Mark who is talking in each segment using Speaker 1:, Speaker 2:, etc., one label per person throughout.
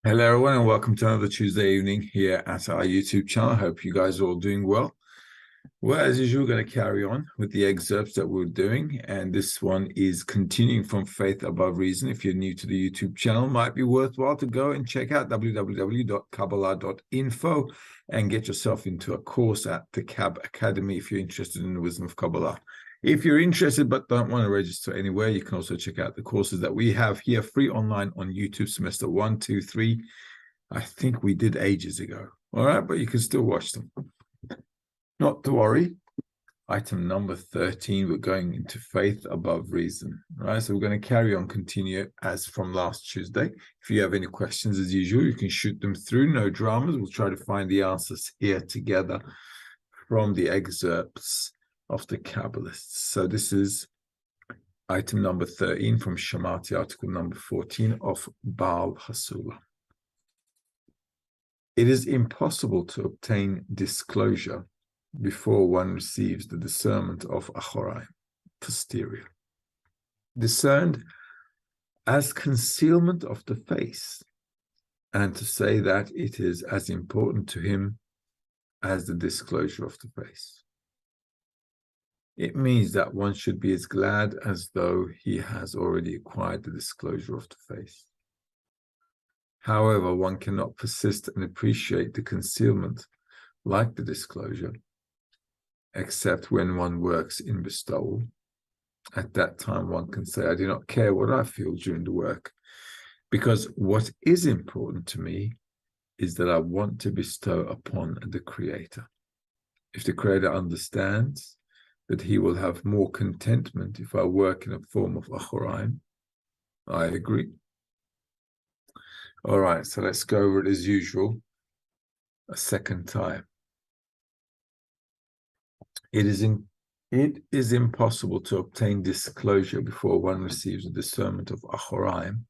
Speaker 1: Hello, everyone, and welcome to another Tuesday evening here at our YouTube channel. I hope you guys are all doing well. Well, as usual, we're going to carry on with the excerpts that we're doing, and this one is continuing from Faith Above Reason. If you're new to the YouTube channel, it might be worthwhile to go and check out www.kabbalah.info and get yourself into a course at the Cab Academy if you're interested in the wisdom of Kabbalah. If you're interested but don't want to register anywhere, you can also check out the courses that we have here free online on YouTube, semester 1, 2, 3. I think we did ages ago. All right, but you can still watch them. Not to worry. Item number 13, we're going into Faith Above Reason. All right, so we're going to carry on, continue as from last Tuesday. If you have any questions, as usual, you can shoot them through. No dramas. We'll try to find the answers here together from the excerpts of the Kabbalists. So this is item number 13 from Shamati, article number 14 of Baal Hassula. It is impossible to obtain disclosure before one receives the discernment of Achoraim, posterior, discerned as concealment of the face, and to say that it is as important to him as the disclosure of the face. It means that one should be as glad as though he has already acquired the disclosure of the face. However, one cannot persist and appreciate the concealment like the disclosure, except when one works in bestowal. At that time, one can say, I do not care what I feel during the work, because what is important to me is that I want to bestow upon the Creator. If the Creator understands that he will have more contentment if I work in a form of Achoraim, I agree. All right, so let's go over it as usual a second time. It is impossible to obtain disclosure before one receives a discernment of Achoraim,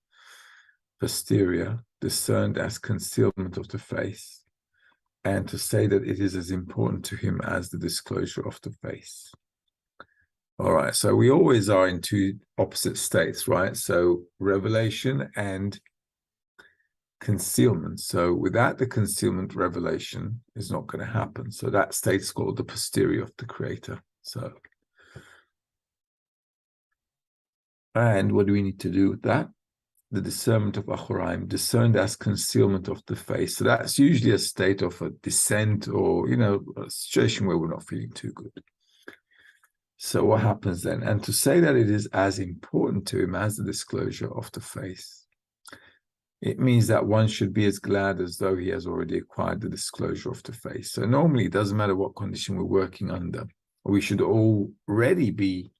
Speaker 1: posterior, discerned as concealment of the face, and to say that it is as important to him as the disclosure of the face. All right, so we always are in two opposite states, right? So revelation and concealment. So without the concealment, revelation is not going to happen. So that state is called the posterior of the Creator. So, and what do we need to do with that? The discernment of Achoraim, discerned as concealment of the face. So that's usually a state of a descent or, a situation where we're not feeling too good. So what happens then? And to say that it is as important to him as the disclosure of the face, it means that one should be as glad as though he has already acquired the disclosure of the face. So normally it doesn't matter what condition we're working under. We should already be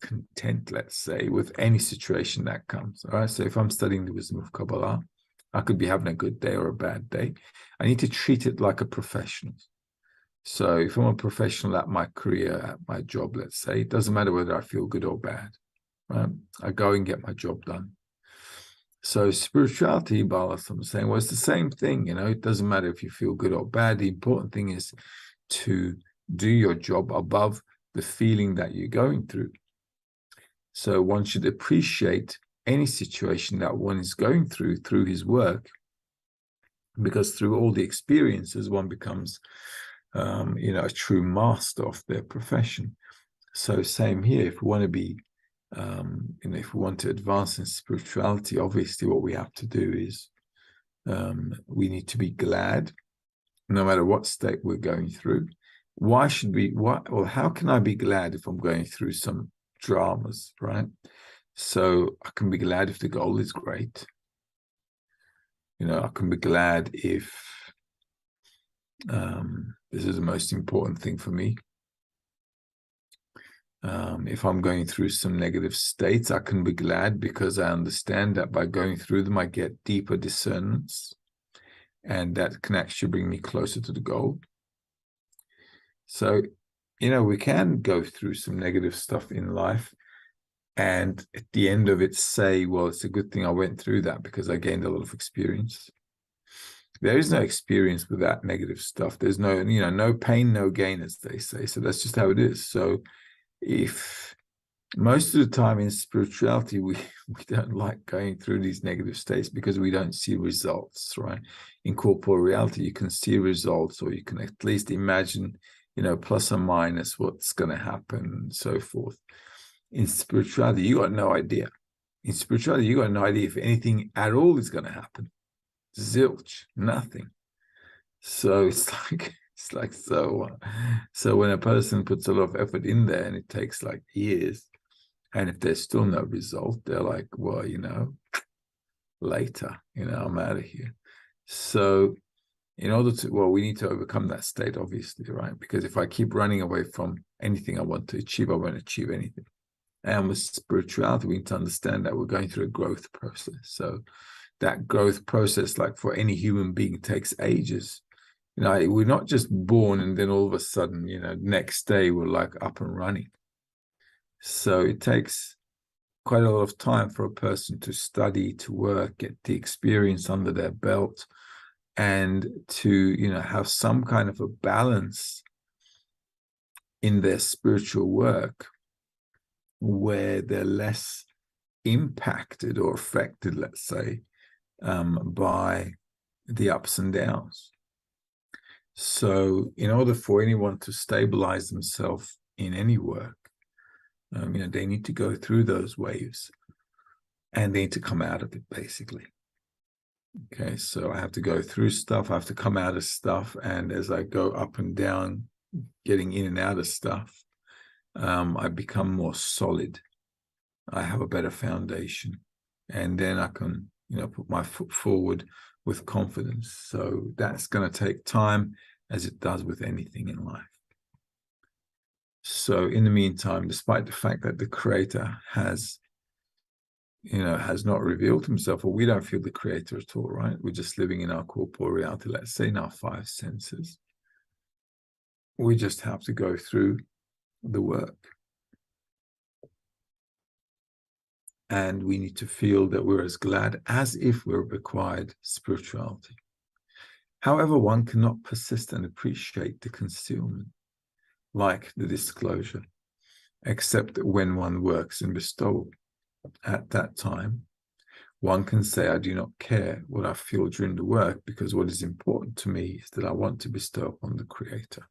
Speaker 1: content, let's say, with any situation that comes. All right. So if I'm studying the wisdom of Kabbalah, I could be having a good day or a bad day. I need to treat it like a professional. So if I'm a professional at my career, at my job, let's say, it doesn't matter whether I feel good or bad. Right? I go and get my job done. So spirituality, Baal, I'm saying, well, it's the same thing. It doesn't matter if you feel good or bad. The important thing is to do your job above the feeling that you're going through. So one should appreciate any situation that one is going through his work, because through all the experiences, one becomes, a true master of their profession. So same here, if we want to be, if we want to advance in spirituality, obviously what we have to do is we need to be glad no matter what state we're going through. Why should we, how can I be glad if I'm going through some dramas, right? So I can be glad if the goal is great. I can be glad if this is the most important thing for me. If I'm going through some negative states, I can be glad because I understand that by going through them, I get deeper discernments, and that can actually bring me closer to the goal. So, we can go through some negative stuff in life, and at the end of it say, well, it's a good thing I went through that because I gained a lot of experience. There is no experience without negative stuff. There's no, no pain, no gain, as they say. So that's just how it is. So if most of the time in spirituality, we don't like going through these negative states because we don't see results, right? In corporeal reality, you can see results, or you can at least imagine, plus or minus what's going to happen and so forth. In spirituality, you got no idea. In spirituality, you got no idea if anything at all is going to happen. Zilch, nothing. So it's like so when a person puts a lot of effort in there and it takes like years, and if there's still no result, they're like, well, later, I'm out of here. So in order to, we need to overcome that state, obviously, right? Because if I keep running away from anything I want to achieve, I won't achieve anything. And with spirituality, we need to understand that we're going through a growth process. So that growth process, like for any human being, takes ages. We're not just born and then all of a sudden, next day we're like up and running. So it takes quite a lot of time for a person to study, to work, get the experience under their belt, and to, have some kind of a balance in their spiritual work where they're less impacted or affected, let's say, by the ups and downs. So in order for anyone to stabilize themselves in any work, they need to go through those waves and they need to come out of it, basically. Okay, so I have to go through stuff, I have to come out of stuff, and as I go up and down, getting in and out of stuff, I become more solid. I have a better foundation, and then I can, put my foot forward with confidence. So that's going to take time, as it does with anything in life. So in the meantime, despite the fact that the Creator has not revealed himself, or we don't feel the Creator at all, right? We're just living in our corporeal reality, let's say in our 5 senses. We just have to go through the work. And we need to feel that we're as glad as if we're acquired spirituality. However, one cannot persist and appreciate the concealment, like the disclosure, except when one works in bestowal. At that time, one can say, I do not care what I feel during the work, because what is important to me is that I want to bestow upon the Creator.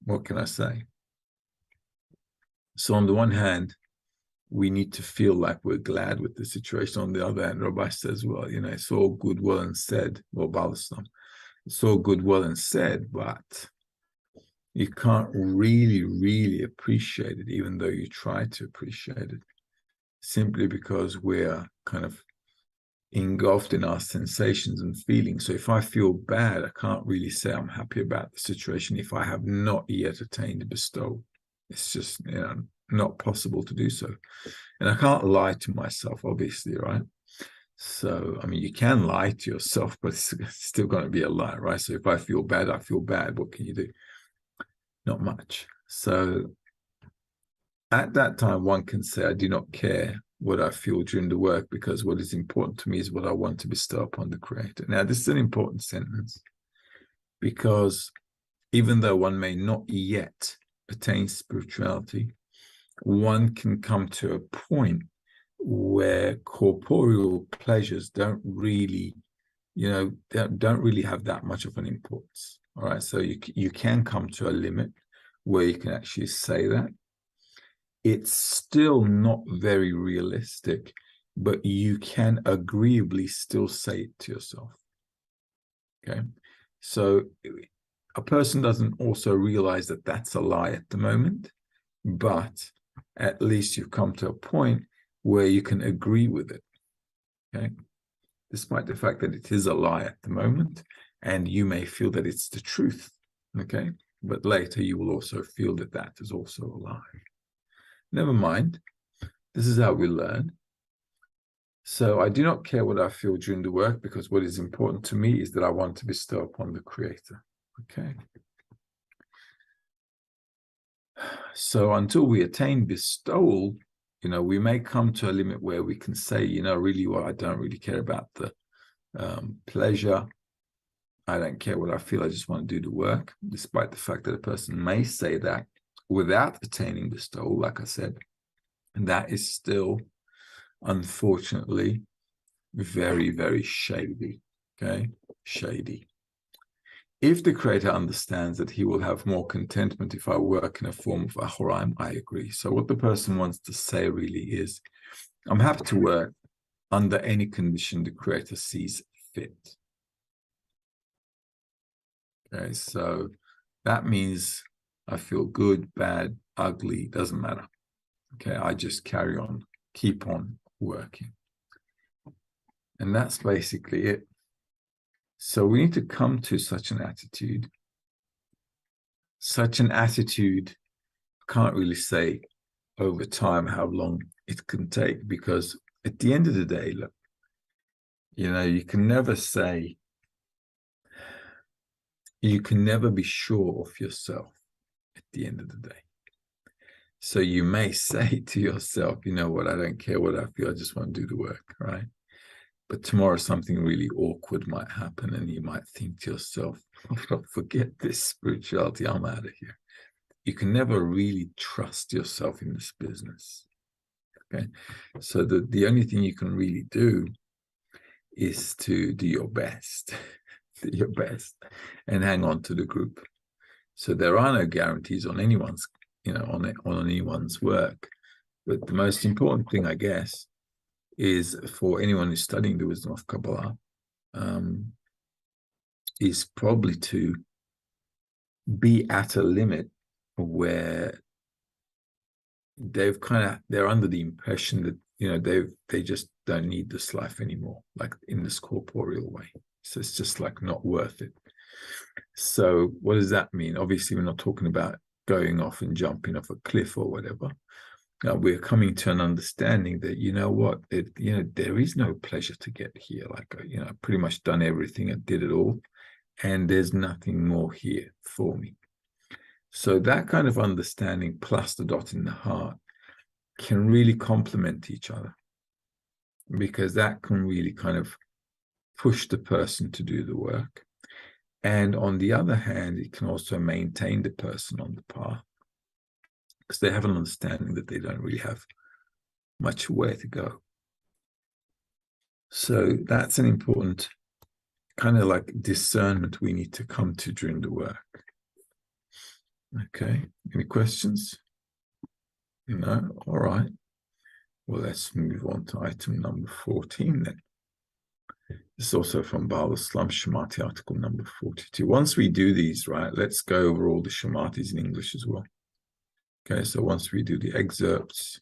Speaker 1: What can I say? So on the one hand, we need to feel like we're glad with the situation. On the other hand, Rabbi says, well, it's all good, well and said, well, Balasam, it's all good, well and said, but you can't really appreciate it, even though you try to appreciate it, simply because we're kind of engulfed in our sensations and feelings. So if I feel bad, I can't really say I'm happy about the situation if I have not yet attained the bestowal. It's just, not possible to do so. And I can't lie to myself, obviously, right? So, you can lie to yourself, but it's still going to be a lie, right? So if I feel bad, I feel bad. What can you do? Not much. So at that time, one can say, I do not care what I feel during the work, because what is important to me is what I want to bestow upon the Creator. Now, this is an important sentence, because even though one may not yet attain spirituality, one can come to a point where corporeal pleasures don't really, don't really have that much of an importance. All right, so you can come to a limit where you can actually say that. It's still not very realistic, but you can agreeably still say it to yourself. Okay, so a person doesn't also realize that that's a lie at the moment, but at least you've come to a point where you can agree with it. Okay, despite the fact that it is a lie at the moment, and you may feel that it's the truth. Okay, but later you will also feel that that is also a lie. Never mind. This is how we learn. So I do not care what I feel during the work, because what is important to me is that I want to bestow upon the Creator. Okay. So until we attain bestowal, we may come to a limit where we can say, really, well, I don't really care about the pleasure. I don't care what I feel. I just want to do the work, despite the fact that a person may say that without attaining bestowal, like I said. And that is still, unfortunately, very, very shady. Okay, shady. If the Creator understands that he will have more contentment if I work in a form of Achoraim, I agree. So what the person wants to say really is, I'm happy to work under any condition the Creator sees fit. Okay, so that means I feel good, bad, ugly, doesn't matter. Okay, I just carry on, keep on working. And that's basically it. So we need to come to such an attitude. Such an attitude, I can't really say over time how long it can take, because at the end of the day, look, you can never say, you can never be sure of yourself at the end of the day. So you may say to yourself, you know what, I don't care what I feel, I just want to do the work, right? But tomorrow something really awkward might happen, and you might think to yourself, forget this spirituality, I'm out of here. You can never really trust yourself in this business. Okay, so the only thing you can really do is to do your best, do your best, and hang on to the group. So there are no guarantees on anyone's, on anyone's work. But the most important thing, I guess, is for anyone who's studying the wisdom of Kabbalah, is probably to be at a limit where they're under the impression that they just don't need this life anymore, like in this corporeal way. So it's just like not worth it. So what does that mean? Obviously, we're not talking about going off and jumping off a cliff or whatever. We're coming to an understanding that, there is no pleasure to get here. Like, pretty much done everything. I did it all, and there's nothing more here for me. So that kind of understanding plus the dot in the heart can really complement each other, because that can really kind of push the person to do the work. And on the other hand, it can also maintain the person on the path, because they have an understanding that they don't really have much where to go. So that's an important kind of like discernment we need to come to during the work. Okay, any questions? No? All right. Well, let's move on to item number 14 then. This is also from Baal Shemati, article number 42. Once we do these, right, let's go over all the Shematis in English as well. Okay, so once we do the excerpts,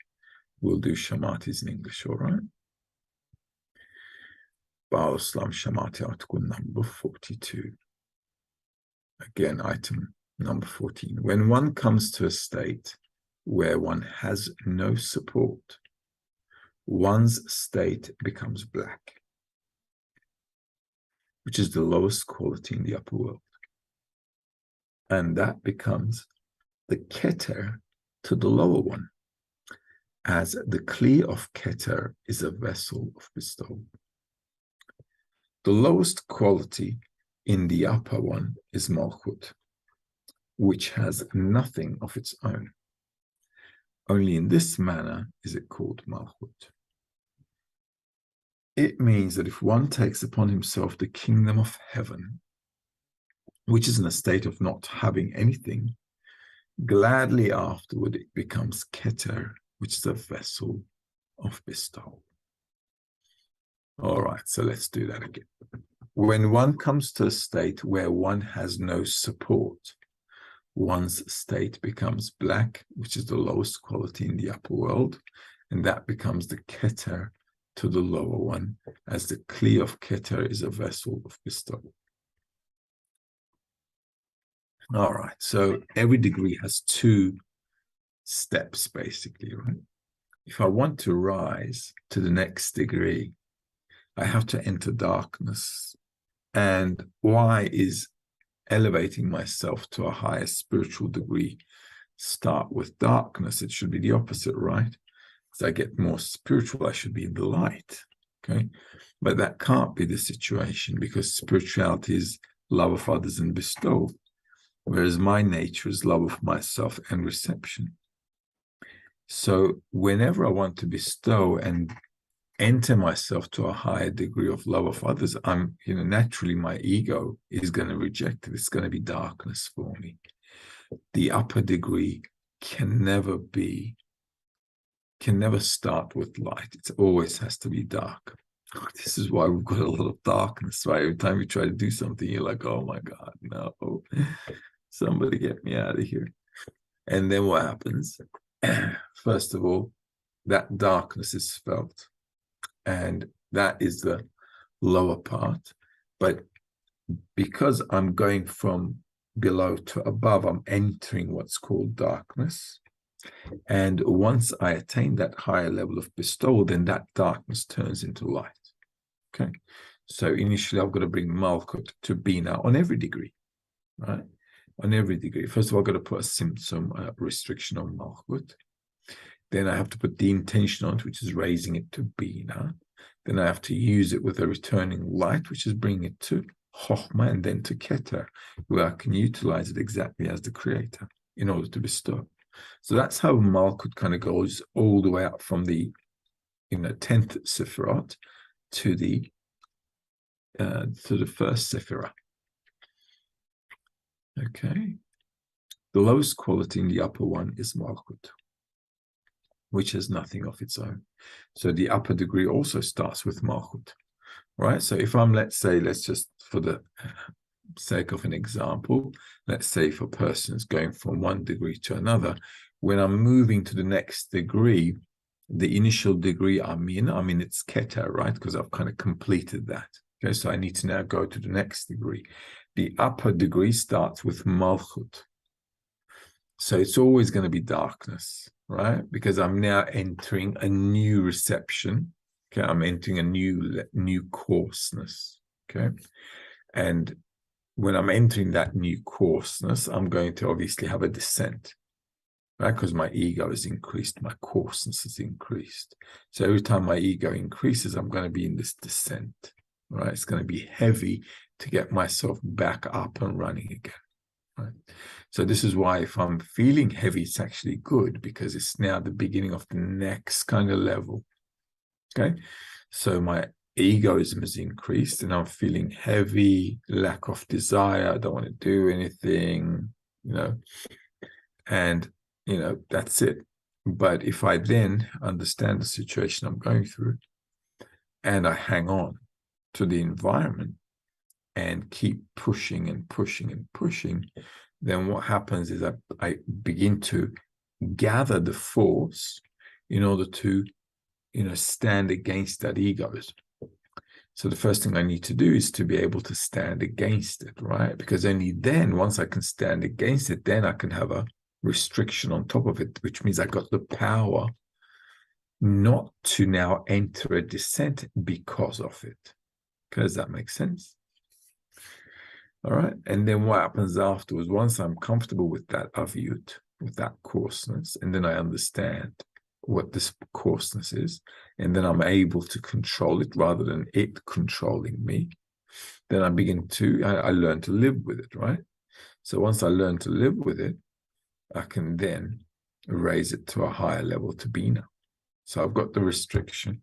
Speaker 1: we'll do Shematis in English, all right? Baal Shemati, article number 42. Again, item number 14. When one comes to a state where one has no support, one's state becomes black, which is the lowest quality in the upper world. And that becomes the Keter to the lower one, as the Kli of Keter is a vessel of bestowal. The lowest quality in the upper one is Malchut, which has nothing of its own. Only in this manner is it called Malchut. It means that if one takes upon himself the kingdom of heaven, which is in a state of not having anything, gladly afterward it becomes Keter, which is a vessel of bestowal. All right, so let's do that again. When one comes to a state where one has no support, one's state becomes black, which is the lowest quality in the upper world, and that becomes the Keter to the lower one, as the Kli of Keter is a vessel of bestowal. All right, so every degree has two steps, basically, right? If I want to rise to the next degree, I have to enter darkness. And why is elevating myself to a higher spiritual degree start with darkness? It should be the opposite, right? As I get more spiritual, I should be in the light, okay? But that can't be the situation, because spirituality is love of others and bestowal, whereas my nature is love of myself and reception. So whenever I want to bestow and enter myself to a higher degree of love of others, I'm, naturally my ego is going to reject it. It's going to be darkness for me. The upper degree can never start with light. It always has to be dark. This is why we've got a lot of darkness, right? Every time you try to do something, you're like, oh my God, no, somebody get me out of here. And then what happens? First of all, that darkness is felt. And that is the lower part. But because I'm going from below to above, I'm entering what's called darkness. And once I attain that higher level of bestowal, then that darkness turns into light. Okay. So initially, I've got to bring Malchut to Bina on every degree, right? On every degree. First of all, I've got to put a symptom restriction on Malchut. Then I have to put the intention on it, which is raising it to Bina. Then I have to use it with a returning light, which is bringing it to Chochmah, and then to Keter, where I can utilize it exactly as the creator in order to bestow. So that's how Malchut kind of goes all the way up from the 10th Sephirot to the first Sephirah. Okay. The lowest quality in the upper one is Malchut, which has nothing of its own. So the upper degree also starts with Malchut, right? So if I'm, let's just, for the sake of an example, let's say if a person is going from one degree to another, when I'm moving to the next degree, the initial degree I'm in it's Keter, right? Because I've kind of completed that. Okay, so I need to now go to the next degree. The upper degree starts with Malchut. So it's always going to be darkness, right? Because I'm now entering a new reception. Okay, I'm entering a new coarseness. Okay, and when I'm entering that new coarseness, I'm going to obviously have a descent, right? Because my ego is increased, my coarseness is increased. So every time my ego increases, I'm going to be in this descent, right? It's going to be heavy to get myself back up and running again. Right. So this is why if I'm feeling heavy, it's actually good, because it's now the beginning of the next kind of level. Okay. So my egoism is increased and I'm feeling heavy, lack of desire. I don't want to do anything, and, that's it. But if I then understand the situation I'm going through and I hang on to the environment and keep pushing and pushing and pushing, then what happens is I begin to gather the force in order to, stand against that egoism. So the first thing I need to do is to be able to stand against it, right? Because only then, once I can stand against it, then I can have a restriction on top of it, which means I got the power not to now enter a descent because of it. Does that make sense? All right. And then what happens afterwards, once I'm comfortable with that aviyut, with that coarseness, and then I understand what this coarseness is, and then I'm able to control it rather than it controlling me, then I learn to live with it, right? So once I learn to live with it, I can then raise it to a higher level to Bina. So I've got the restriction,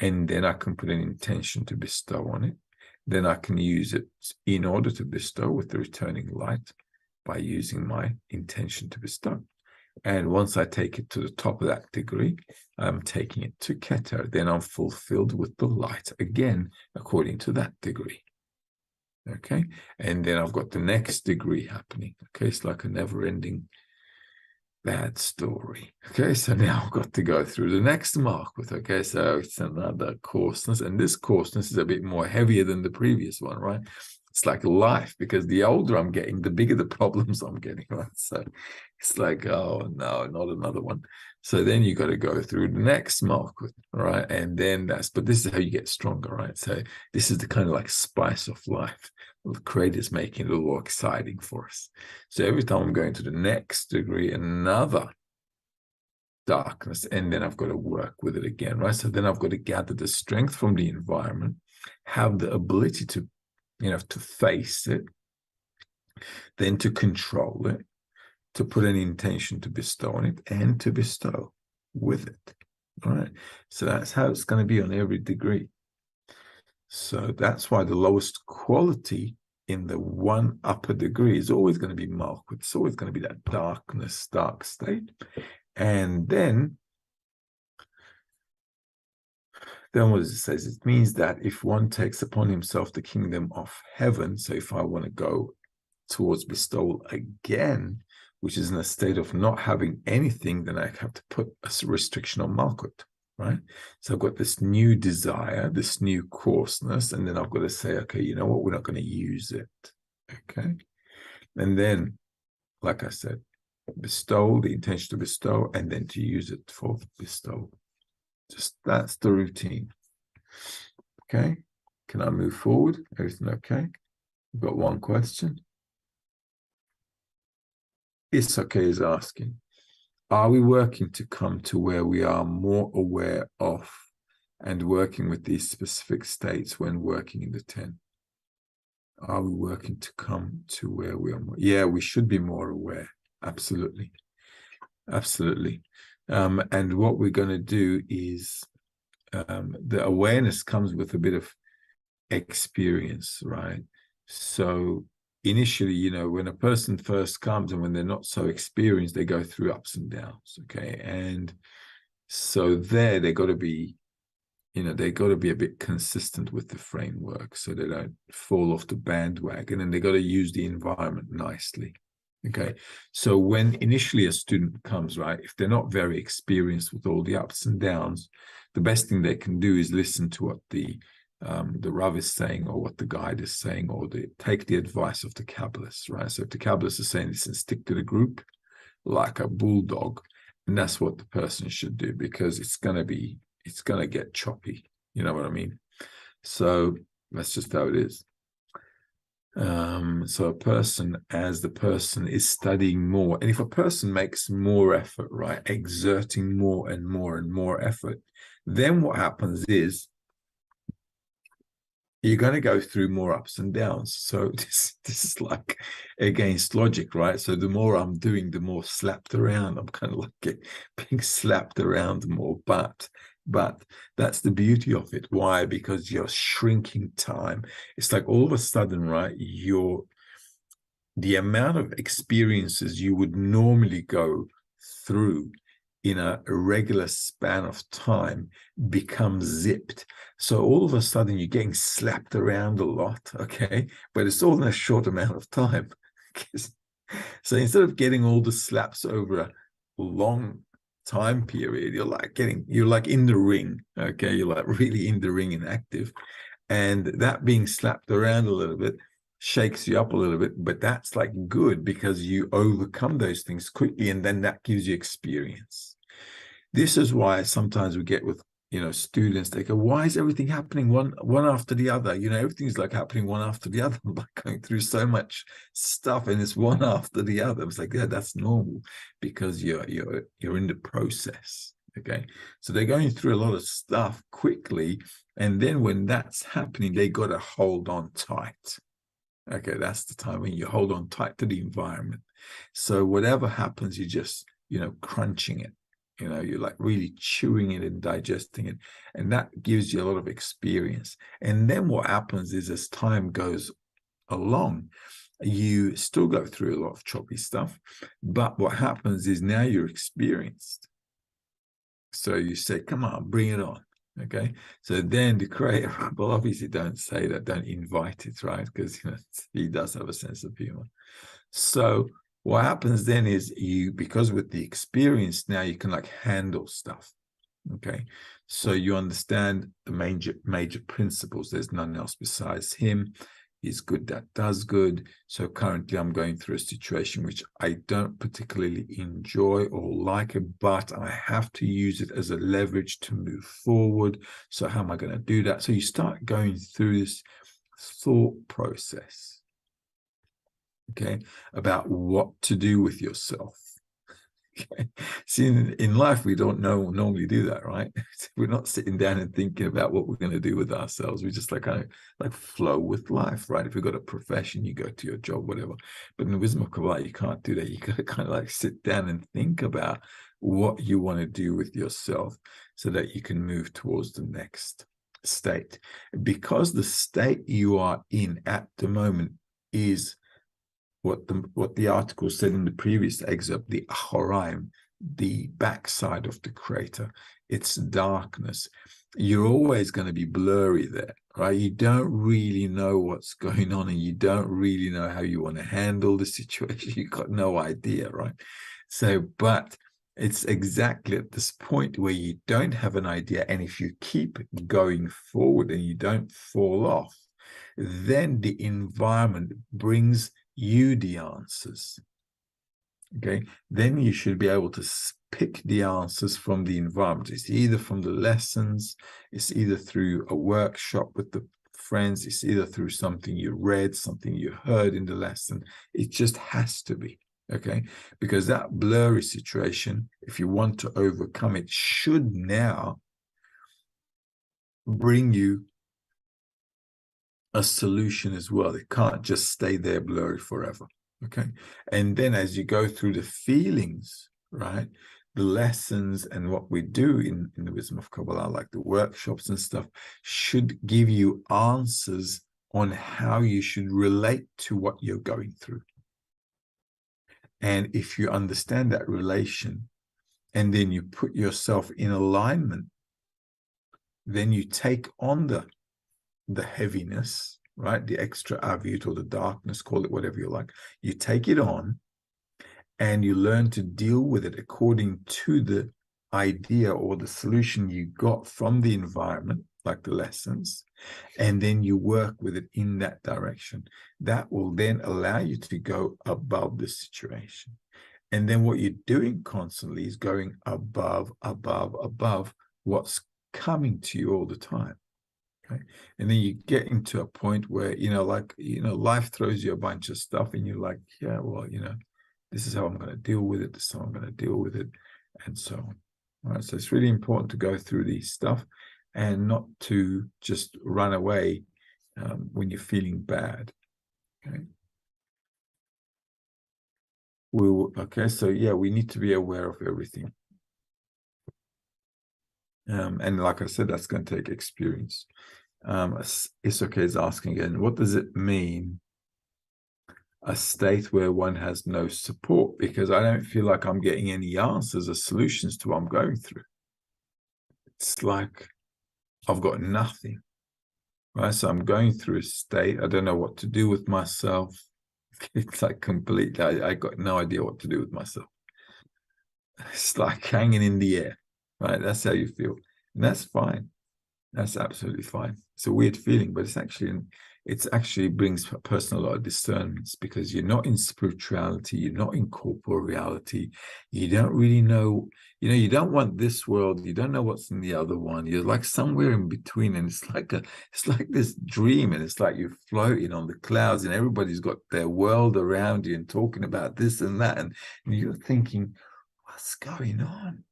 Speaker 1: and then I can put an intention to bestow on it. Then I can use it in order to bestow with the returning light by using my intention to bestow. And once I take it to the top of that degree, I'm taking it to Keter. Then I'm fulfilled with the light again, according to that degree. Okay. And then I've got the next degree happening. Okay. It's like a never-ending bad story. Okay, so now I've got to go through the next Malkuth. Okay, so it's another coarseness, and this coarseness is a bit more heavier than the previous one, right? It's like life, because the older I'm getting, the bigger the problems I'm getting, right? So it's like, oh no, not another one. So then you got to go through the next Malkuth, right? And then but this is how you get stronger, right? So this is the kind of like spice of life. The Creator's making it a little more exciting for us. So every time I'm going to the next degree, another darkness, and then I've got to work with it again, right? So then I've got to gather the strength from the environment, have the ability to, to face it, then to control it, to put an intention to bestow on it, and to bestow with it, right? So that's how it's going to be on every degree. So that's why the lowest quality in the one upper degree is always going to be Malkuth. It's always going to be that darkness, dark state. And then what it says, it means that if one takes upon himself the kingdom of heaven, so if I want to go towards bestowal again, which is in a state of not having anything, then I have to put a restriction on Malkuth. Right? So I've got this new desire, this new coarseness, and then I've got to say, okay, you know what? We're not going to use it. Okay. And then, like I said, bestow, the intention to bestow, and then to use it for bestow. Just that's the routine. Okay. Can I move forward? Everything okay? We've got one question. It's okay is asking, are we working to come to where we are more aware of and working with these specific states when working in the 10? Are we working to come to where we are more? Yeah, we should be more aware. Absolutely. Absolutely. And what we're going to do is the awareness comes with a bit of experience, right? So initially, when a person first comes and when they're not so experienced, they go through ups and downs, okay? And so they got to be, they got to be a bit consistent with the framework so they don't fall off the bandwagon, and they got to use the environment nicely, okay? So when initially a student comes, right, if they're not very experienced with all the ups and downs, the best thing they can do is listen to what the Rav is saying, or what the guide is saying, or take the advice of the Kabbalists, right? So if the Kabbalists are saying, listen, stick to the group like a bulldog, and that's what the person should do, because it's going to get choppy. You know what I mean? So that's just how it is. So a person, as the person is studying more, and if a person makes more effort, right, exerting more and more and more effort, then what happens is, you're going to go through more ups and downs. So this is like against logic, right? So the more I'm doing, the more slapped around. I'm kind of like being slapped around more. But that's the beauty of it. Why? Because you're shrinking time. It's like all of a sudden, right, the amount of experiences you would normally go through in a regular span of time becomes zipped. So all of a sudden you're getting slapped around a lot, okay? But it's all in a short amount of time. So instead of getting all the slaps over a long time period, you're like in the ring, okay? You're like really in the ring and active. And that being slapped around a little bit shakes you up a little bit, but that's like good because you overcome those things quickly, and then that gives you experience. This is why sometimes we get with students, they go, why is everything happening one after the other? Everything's like happening one after the other. I'm like going through so much stuff and it's one after the other. It's like, yeah, that's normal because you're in the process. Okay, so they're going through a lot of stuff quickly, and then when that's happening, they got to hold on tight. Okay, that's the time when you hold on tight to the environment. So whatever happens, you just, crunching it. You're like really chewing it and digesting it. And that gives you a lot of experience. And then what happens is as time goes along, you still go through a lot of choppy stuff. But what happens is now you're experienced. So you say, come on, bring it on. Okay. So then the creator, well, obviously don't say that, don't invite it, right? Because he does have a sense of humor. So what happens then is because with the experience now you can like handle stuff. Okay. So you understand the major principles. There's none else besides him. He's good that does good. So currently I'm going through a situation which I don't particularly enjoy or like it, but I have to use it as a leverage to move forward. So how am I going to do that? So you start going through this thought process, okay, about what to do with yourself. Okay. See, in life, we don't normally do that, right? We're not sitting down and thinking about what we're going to do with ourselves. We just kind of like flow with life, right? If you've got a profession, you go to your job, whatever. But in the wisdom of Kabbalah, you can't do that. You got to kind of like sit down and think about what you want to do with yourself so that you can move towards the next state. Because the state you are in at the moment is what the article said in the previous excerpt, the Ahoraim, the backside of the crater, it's darkness. You're always going to be blurry there, right? You don't really know what's going on, and you don't really know how you want to handle the situation. You've got no idea, right? So, but it's exactly at this point where you don't have an idea, and if you keep going forward and you don't fall off, then the environment brings you the answers. Okay, then you should be able to pick the answers from the environment. It's either from the lessons, it's either through a workshop with the friends, it's either through something you read, something you heard in the lesson. It just has to be, okay? Because that blurry situation, if you want to overcome it, should now bring you a solution as well. It can't just stay there blurry forever. Okay. And then as you go through the feelings, right, the lessons and what we do in the wisdom of Kabbalah, like the workshops and stuff, should give you answers on how you should relate to what you're going through. And if you understand that relation and then you put yourself in alignment, then you take on the heaviness, right? The extra avut or the darkness, call it whatever you like. You take it on and you learn to deal with it according to the idea or the solution you got from the environment, like the lessons, and then you work with it in that direction. That will then allow you to go above the situation. And then what you're doing constantly is going above what's coming to you all the time. Okay. And then you get into a point where, life throws you a bunch of stuff and you're like, yeah, well, this is how I'm going to deal with it. This is how I'm going to deal with it. And so on. All right. So it's really important to go through these stuff and not to just run away when you're feeling bad. Okay. Okay. So yeah, we need to be aware of everything. And like I said, that's going to take experience. Isoke is asking again, what does it mean, a state where one has no support? Because I don't feel like I'm getting any answers or solutions to what I'm going through. It's like I've got nothing, right? So I'm going through a state. I don't know what to do with myself. It's like completely, I got no idea what to do with myself. It's like hanging in the air, right? That's how you feel. And that's fine. That's absolutely fine. It's a weird feeling, but it's actually brings a person a lot of discernments, because you're not in spirituality, you're not in corporeality, you don't really know, you don't want this world, you don't know what's in the other one. You're like somewhere in between, and it's like this dream, and it's like you're floating on the clouds, and everybody's got their world around you and talking about this and that, and you're thinking, what's going on?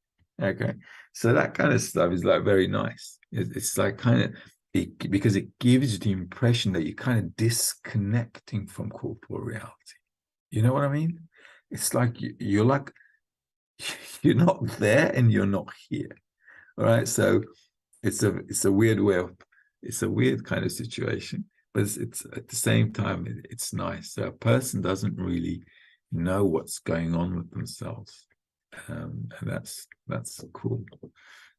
Speaker 1: Okay, so that kind of stuff is like very nice. It's like kind of, because it gives you the impression that you're kind of disconnecting from corporeality. You know what I mean? It's like you're like, you're not there and you're not here. All right. So it's a weird way of, it's a weird kind of situation, but it's at the same time, it's nice. So a person doesn't really know what's going on with themselves. And that's cool.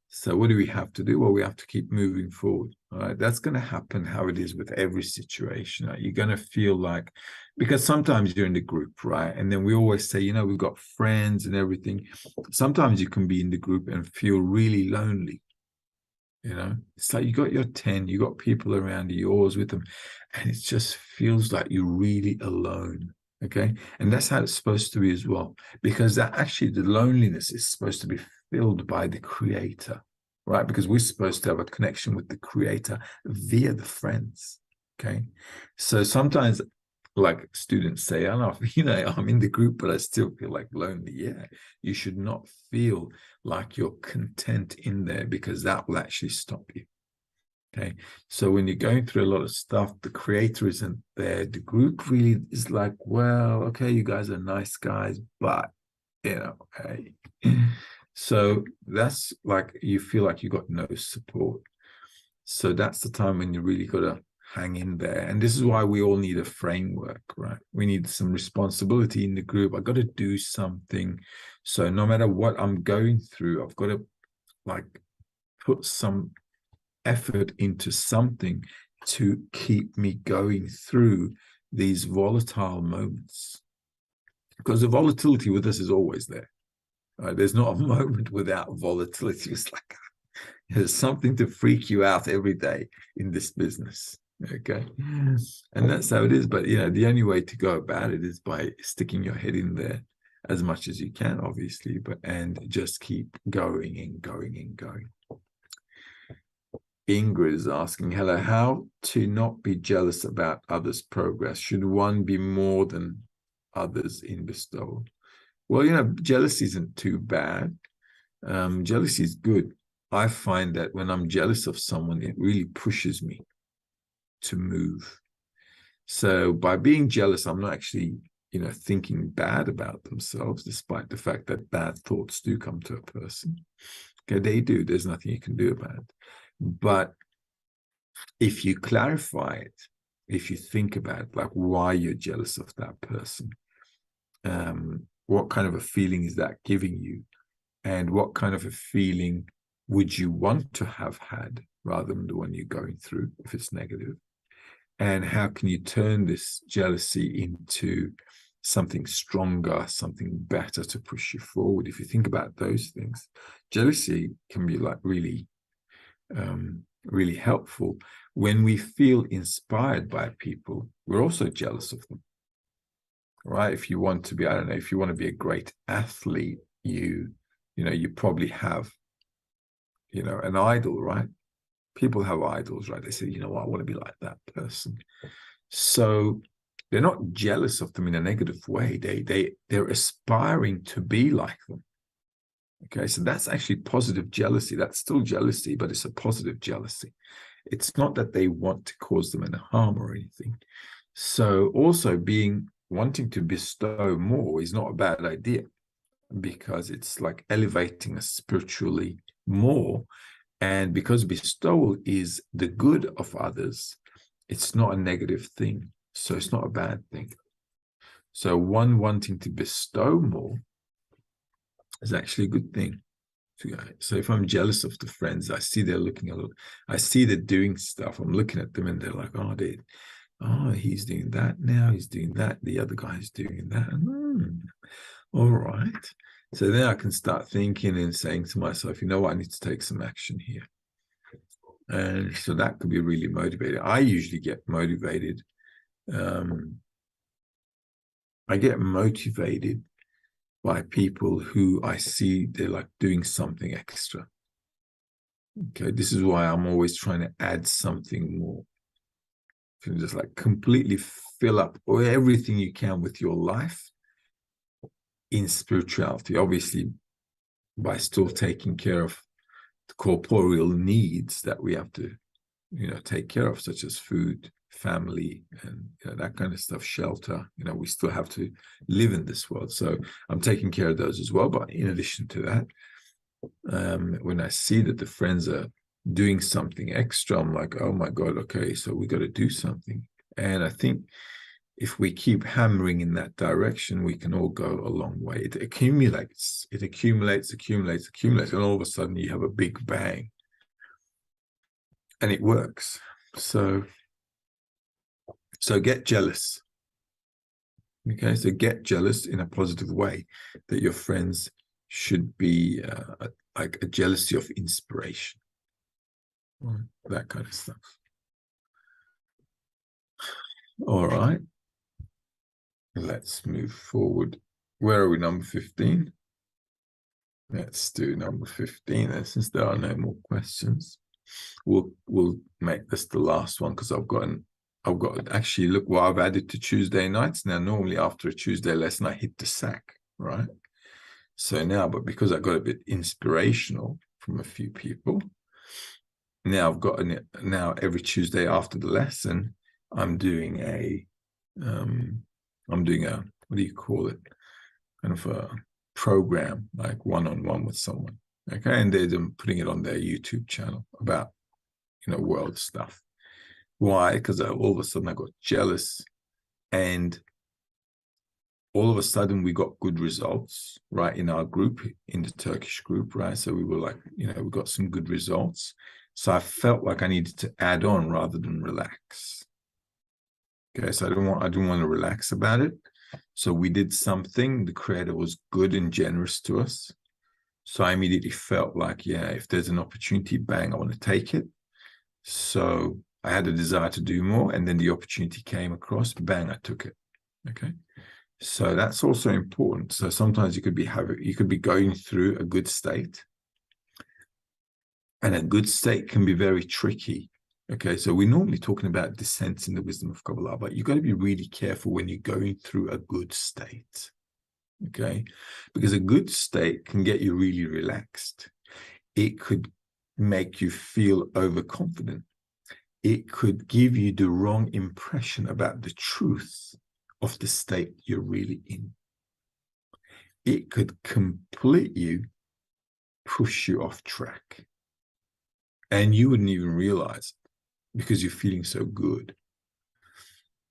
Speaker 1: So what do we have to do? Well, we have to keep moving forward. All right. That's going to happen how it is with every situation. Right? You're going to feel like, because sometimes you're in the group, right? And then we always say, you know, we've got friends and everything. Sometimes you can be in the group and feel really lonely. You know, it's like you got your 10, you got people around you, you're always with them, and it just feels like you're really alone. Okay. And that's how it's supposed to be as well, because that actually the loneliness is supposed to be filled by the creator, right? Because we're supposed to have a connection with the creator via the friends. Okay. So sometimes, like students say, I don't know, you know, I'm in the group, but I still feel like lonely. Yeah, you should not feel like you're content in there, because that will actually stop you. Okay. So when you're going through a lot of stuff, the creator isn't there. The group really is like, well, okay, you guys are nice guys, but you know, hey. So that's like, you feel like you got no support. So that's the time when you really got to hang in there. And this is why we all need a framework, right? We need some responsibility in the group. I got to do something. So no matter what I'm going through, I've got to like put some effort into something to keep me going through these volatile moments. Because the volatility with us is always there. Right? There's not a moment without volatility. It's like there's something to freak you out every day in this business. Okay. And that's how it is. But you know, the only way to go about it is by sticking your head in there as much as you can, obviously, but and just keep going and going and going. Ingrid is asking, hello, how to not be jealous about others' progress? Should one be more than others in bestowal? Well, you know, jealousy isn't too bad. Jealousy is good. I find that when I'm jealous of someone, it really pushes me to move. So by being jealous, I'm not actually, you know, thinking bad about themselves, despite the fact that bad thoughts do come to a person. Okay, they do. There's nothing you can do about it. But if you clarify it, if you think about like why you're jealous of that person, what kind of a feeling is that giving you? And what kind of a feeling would you want to have had rather than the one you're going through if it's negative? And how can you turn this jealousy into something stronger, something better to push you forward? If you think about those things, jealousy can be like really, really helpful. When we feel inspired by people, we're also jealous of them, right? If you want to be, I don't know, if you want to be a great athlete, you know, you probably have, you know, an idol, right? People have idols, right? They say, you know what, I want to be like that person. So they're not jealous of them in a negative way. They're aspiring to be like them. Okay, so that's actually positive jealousy. That's still jealousy, but it's a positive jealousy. It's not that they want to cause them any harm or anything. So also wanting to bestow more is not a bad idea, because it's like elevating us spiritually more. And because bestowal is the good of others, it's not a negative thing. So it's not a bad thing. So one wanting to bestow more is actually a good thing. So if I'm jealous of the friends, I see they're looking a little, I see they're doing stuff. I'm looking at them and they're like, oh, he's doing that now. He's doing that. The other guy's doing that. All right. So then I can start thinking and saying to myself, you know what, I need to take some action here. And so that could be really motivating. I usually get motivated. I get motivated by people who I see they're like doing something extra. Okay, this is why I'm always trying to add something more. You can just like completely fill up everything you can with your life in spirituality, obviously by still taking care of the corporeal needs that we have to take care of, such as food, family, and that kind of stuff, shelter. We still have to live in this world. So I'm taking care of those as well. But in addition to that, when I see that the friends are doing something extra, I'm like, oh my God, okay, so we got to do something. And I think if we keep hammering in that direction, we can all go a long way. It accumulates, and all of a sudden you have a big bang. And it works. So get jealous. Okay, so get jealous in a positive way, that your friends should be like a jealousy of inspiration, that kind of stuff. All right, let's move forward. Where are we? Number 15. Let's do number 15. And since there are no more questions, we'll make this the last one, because I've got actually, look what I've added to Tuesday nights now. Normally after a Tuesday lesson I hit the sack, right? So now, but because I got a bit inspirational from a few people, now I've got now every Tuesday after the lesson I'm doing a what do you call it, kind of a program, like one-on-one with someone. Okay, and they're putting it on their YouTube channel about world stuff. Why? Because all of a sudden I got jealous, and all of a sudden we got good results, right, in our group, in the Turkish group, right? So we were like, we got some good results. So I felt like I needed to add on rather than relax. Okay, so I didn't want to relax about it. So we did something. The creator was good and generous to us. So I immediately felt like, yeah, if there's an opportunity, bang, I want to take it. So I had a desire to do more, and then the opportunity came across, bang, I took it. Okay. So that's also important. So sometimes you could be going through a good state, and a good state can be very tricky. Okay, so we're normally talking about descents in the wisdom of Kabbalah, but you've got to be really careful when you're going through a good state. Okay, because a good state can get you really relaxed. It could make you feel overconfident. It could give you the wrong impression about the truth of the state you're really in. It could completely push you off track, and you wouldn't even realize it because you're feeling so good,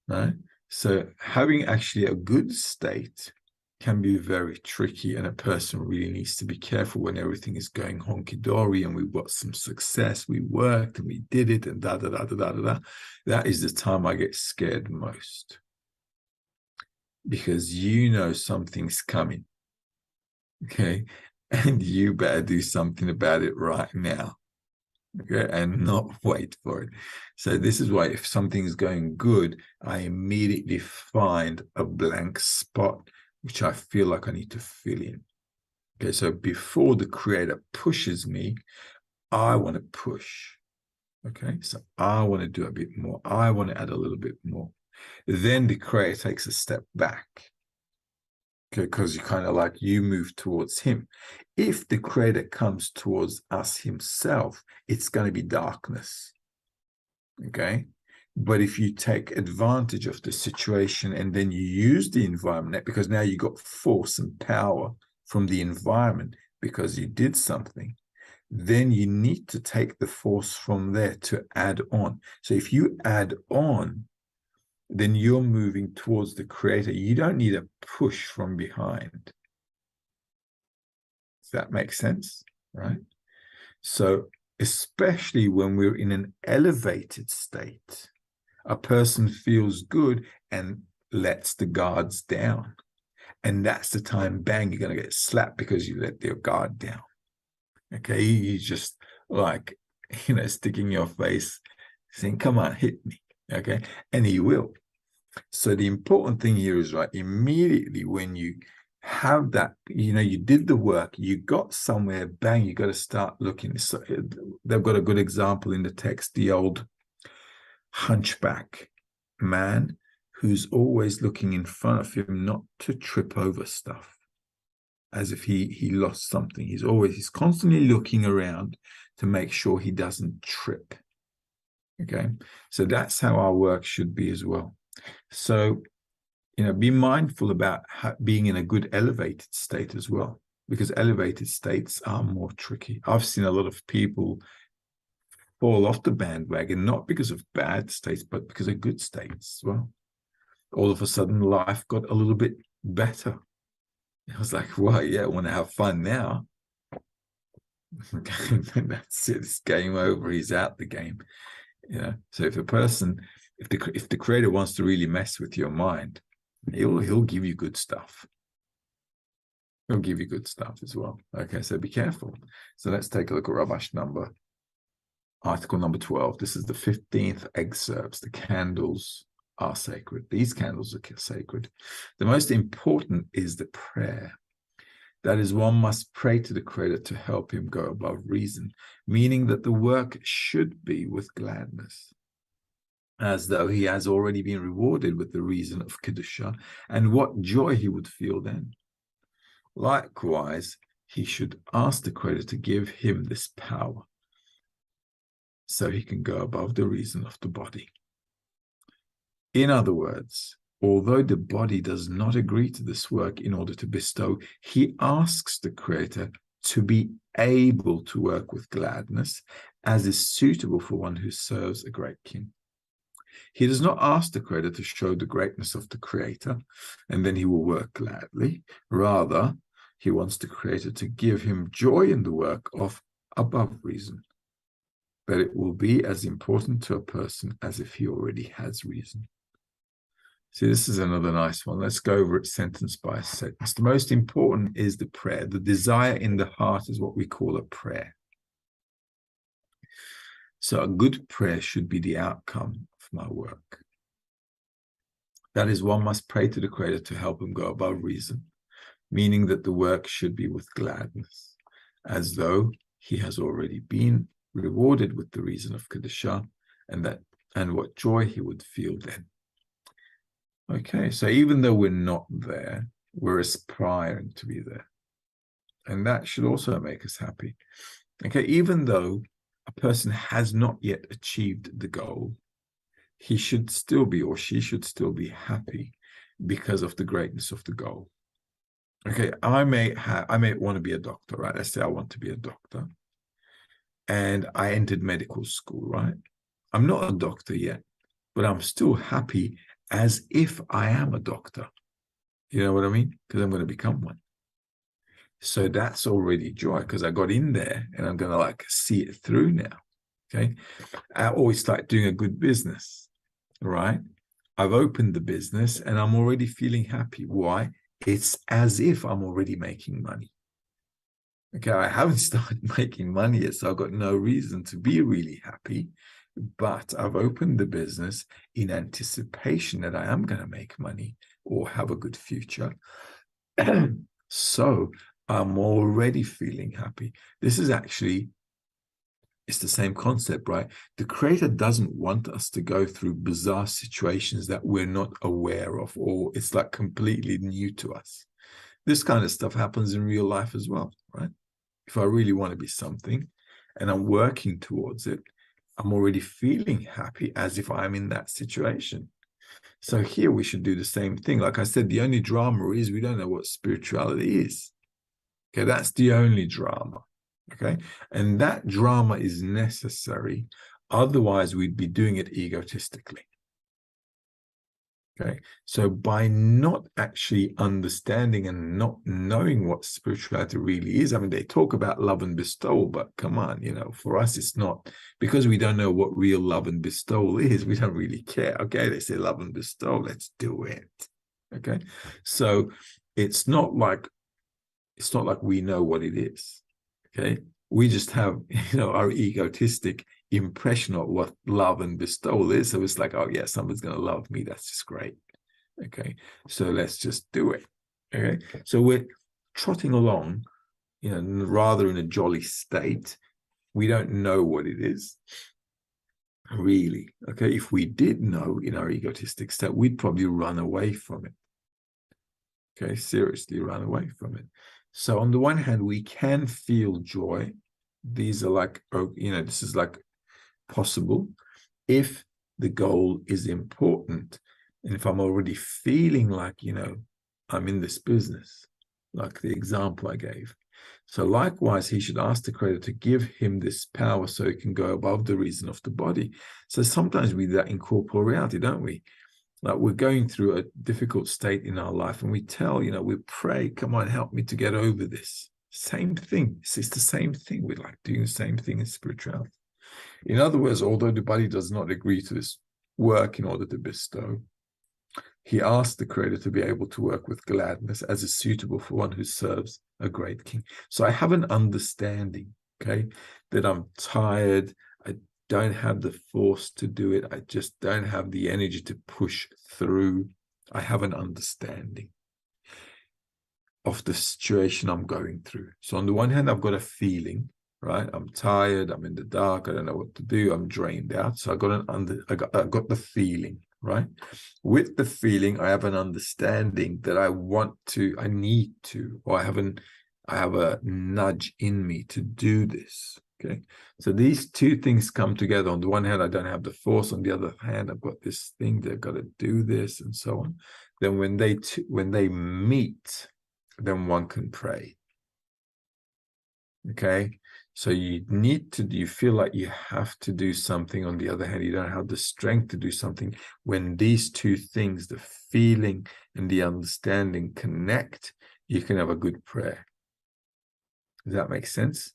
Speaker 1: right? So having actually a good state can be very tricky, and a person really needs to be careful when everything is going honky-dory and we've got some success, we worked and we did it, and da-da-da-da-da-da. That is the time I get scared most, because something's coming, okay? And you better do something about it right now, okay? And not wait for it. So this is why if something's going good, I immediately find a blank spot which I feel like I need to fill in. Okay, so before the creator pushes me, I want to push. Okay, so I want to do a bit more. I want to add a little bit more. Then the creator takes a step back. Okay, because you move towards him. If the creator comes towards us himself, it's going to be darkness. Okay, but if you take advantage of the situation and then you use the environment, because now you got force and power from the environment because you did something, then you need to take the force from there to add on. So if you add on, then you're moving towards the creator. You don't need a push from behind. Does that make sense? Right? So especially when we're in an elevated state, a person feels good and lets the guards down. And that's the time, bang, you're going to get slapped because you let your guard down. Okay, you just sticking your face, saying, come on, hit me. Okay, and he will. So the important thing here is, right, immediately when you have that, you did the work, you got somewhere, bang, you got to start looking. So they've got a good example in the text, the old hunchback man who's always looking in front of him not to trip over stuff as if he lost something. He's constantly looking around to make sure he doesn't trip. Okay, so that's how our work should be as well. So, be mindful about being in a good elevated state as well, because elevated states are more tricky. I've seen a lot of people fall off the bandwagon, not because of bad states, but because of good states as well. All of a sudden, life got a little bit better. I was like, well, yeah, I want to have fun now. That's it. It's game over. He's out the game. So if the creator wants to really mess with your mind, he'll give you good stuff. He'll give you good stuff as well. Okay, so be careful. So let's take a look at article number 12. This is the 15th excerpts. The candles are sacred. These candles are sacred. The most important is the prayer. That is, one must pray to the Creator to help him go above reason, meaning that the work should be with gladness, as though he has already been rewarded with the reason of Kedusha, and what joy he would feel then. Likewise, he should ask the Creator to give him this power, so he can go above the reason of the body. In other words, although the body does not agree to this work in order to bestow, he asks the Creator to be able to work with gladness, as is suitable for one who serves a great king. He does not ask the Creator to show the greatness of the Creator, and then he will work gladly. Rather, he wants the Creator to give him joy in the work of above reason, but it will be as important to a person as if he already has reason. See, this is another nice one. Let's go over it sentence by sentence. The most important is the prayer. The desire in the heart is what we call a prayer. So a good prayer should be the outcome of my work. That is, one must pray to the Creator to help him go above reason, meaning that the work should be with gladness, as though he has already been rewarded with the reason of Kedusha, and what joy he would feel then. Okay, so even though we're not there, we're aspiring to be there. And that should also make us happy. Okay, even though a person has not yet achieved the goal, he should still be, or she should still be happy because of the greatness of the goal. Okay, I may want to be a doctor, right? Let's say I want to be a doctor. And I entered medical school, right? I'm not a doctor yet, but I'm still happy as if I am a doctor. You know what I mean? Because I'm going to become one. So that's already joy, because I got in there and I'm going to see it through now. Okay. I always like doing a good business, right? I've opened the business and I'm already feeling happy. Why? It's as if I'm already making money. Okay. I haven't started making money yet, so I've got no reason to be really happy. But I've opened the business in anticipation that I am going to make money or have a good future. So I'm already feeling happy. This is actually, it's the same concept, right? The Creator doesn't want us to go through bizarre situations that we're not aware of, or it's like completely new to us. This kind of stuff happens in real life as well, right? If I really want to be something and I'm working towards it, I'm already feeling happy as if I'm in that situation. So here we should do the same thing. Like I said, the only drama is we don't know what spirituality is. Okay, that's the only drama. Okay, and that drama is necessary. Otherwise, we'd be doing it egotistically. Okay, so by not actually understanding and not knowing what spirituality really is, I mean, they talk about love and bestowal, but come on, for us, it's not, because we don't know what real love and bestowal is. We don't really care. Okay, they say love and bestow, let's do it. Okay, so it's not like we know what it is. Okay, we just have our egotistic impression of what love and bestowal is. So it's like, oh yeah, someone's going to love me, that's just great. Okay, so let's just do it. Okay, so we're trotting along, rather in a jolly state. We don't know what it is really. Okay, if we did know in our egotistic state, we'd probably run away from it. Okay, seriously run away from it. So on the one hand, we can feel joy. These are this is possible. if the goal is important, and if I'm already feeling like, I'm in this business, like the example I gave. So likewise, he should ask the Creator to give him this power so it can go above the reason of the body. So sometimes we do that in corporal reality, don't we? Like we're going through a difficult state in our life and we tell, we pray, come on, help me to get over this. Same thing. It's the same thing. We're like doing the same thing in spirituality. In other words, although the body does not agree to this work in order to bestow, he asked the Creator to be able to work with gladness as is suitable for one who serves a great king. So I have an understanding, okay, that I'm tired. I don't have the force to do it. I just don't have the energy to push through. I have an understanding of the situation I'm going through. So on the one hand, I've got a feeling, right? I'm tired. I'm in the dark. I don't know what to do. I'm drained out. So I got the feeling, right? With the feeling, I have an understanding that I need to, or I have a nudge in me to do this. Okay. So these two things come together. On the one hand, I don't have the force. On the other hand, I've got this thing, they've got to do this and so on. Then when they meet, then one can pray. Okay. So you feel like you have to do something. On the other hand, you don't have the strength to do something. When these two things, the feeling and the understanding, connect, you can have a good prayer. Does that make sense?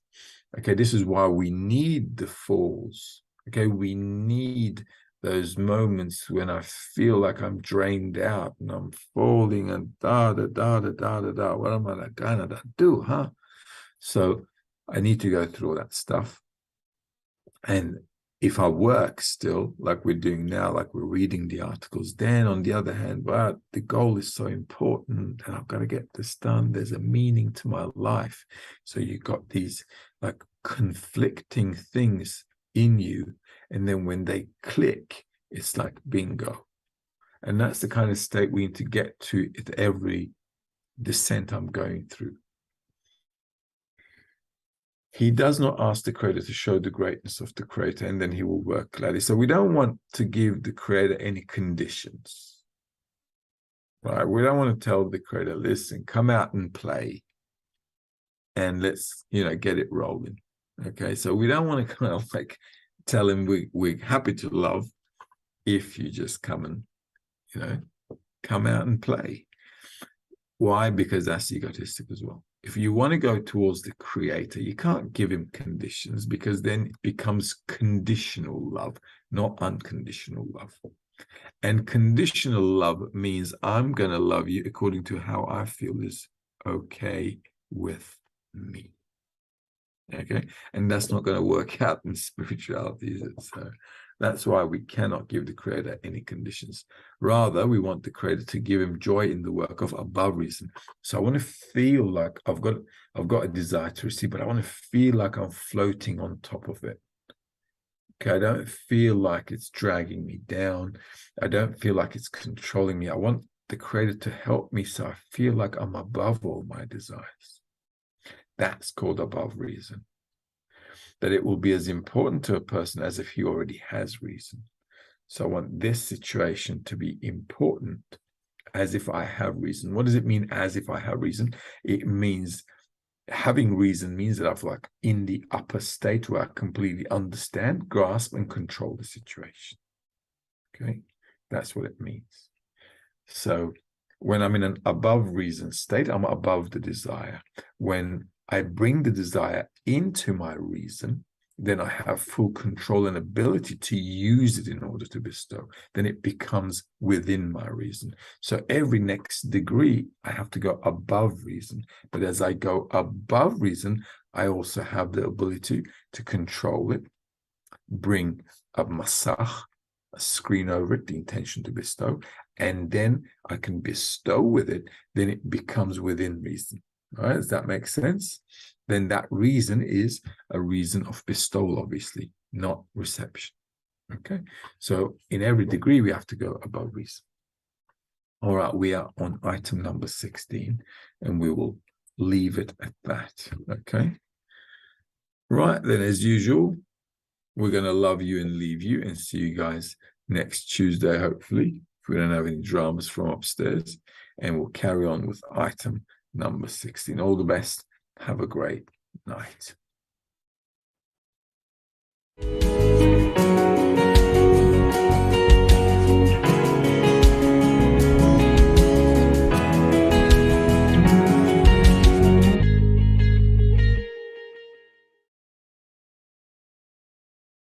Speaker 1: Okay, this is why we need the falls. Okay, we need those moments when I feel like I'm drained out and I'm falling and da. What am I gonna do, huh? So I need to go through all that stuff. And if I work still, like we're doing now, like we're reading the articles, then on the other hand, but the goal is so important and I've got to get this done. There's a meaning to my life. So you've got these like conflicting things in you. And then when they click, it's like bingo. And that's the kind of state we need to get to at every descent I'm going through. He does not ask the Creator to show the greatness of the Creator, and then he will work gladly. So we don't want to give the Creator any conditions, right? We don't want to tell the Creator, listen, come out and play, and let's, get it rolling. Okay, so we don't want to kind of like tell him we're happy to love if you just come and, come out and play. Why? Because that's egotistic as well. If you want to go towards the Creator, you can't give him conditions because then it becomes conditional love, not unconditional love. And conditional love means I'm going to love you according to how I feel is okay with me. Okay. And that's not going to work out in spirituality, is it? So that's why we cannot give the Creator any conditions. Rather, we want the Creator to give him joy in the work of above reason. So I want to feel like I've got a desire to receive, but I want to feel like I'm floating on top of it. Okay, I don't feel like it's dragging me down. I don't feel like it's controlling me. I want the Creator to help me so I feel like I'm above all my desires. That's called above reason. That it will be as important to a person as if he already has reason. So I want this situation to be important as if I have reason. What does it mean as if I have reason? It means having reason means that I've like in the upper state where I completely understand, grasp, and control the situation. Okay, that's what it means. So when I'm in an above reason state, I'm above the desire. When I bring the desire into my reason, then I have full control and ability to use it in order to bestow. Then it becomes within my reason. So every next degree, I have to go above reason. But as I go above reason, I also have the ability to control it, bring a masach, a screen over it, the intention to bestow, and then I can bestow with it. Then it becomes within reason. All right, does that make sense? Then that reason is a reason of bestowal, obviously, not reception. Okay, so in every degree, we have to go above reason. All right, we are on item number 16, and we will leave it at that. Okay, right, then as usual, We're going to love you and leave you and see you guys next Tuesday, hopefully, if we don't have any dramas from upstairs. And we'll carry on with item number 16. All the best. Have a great night.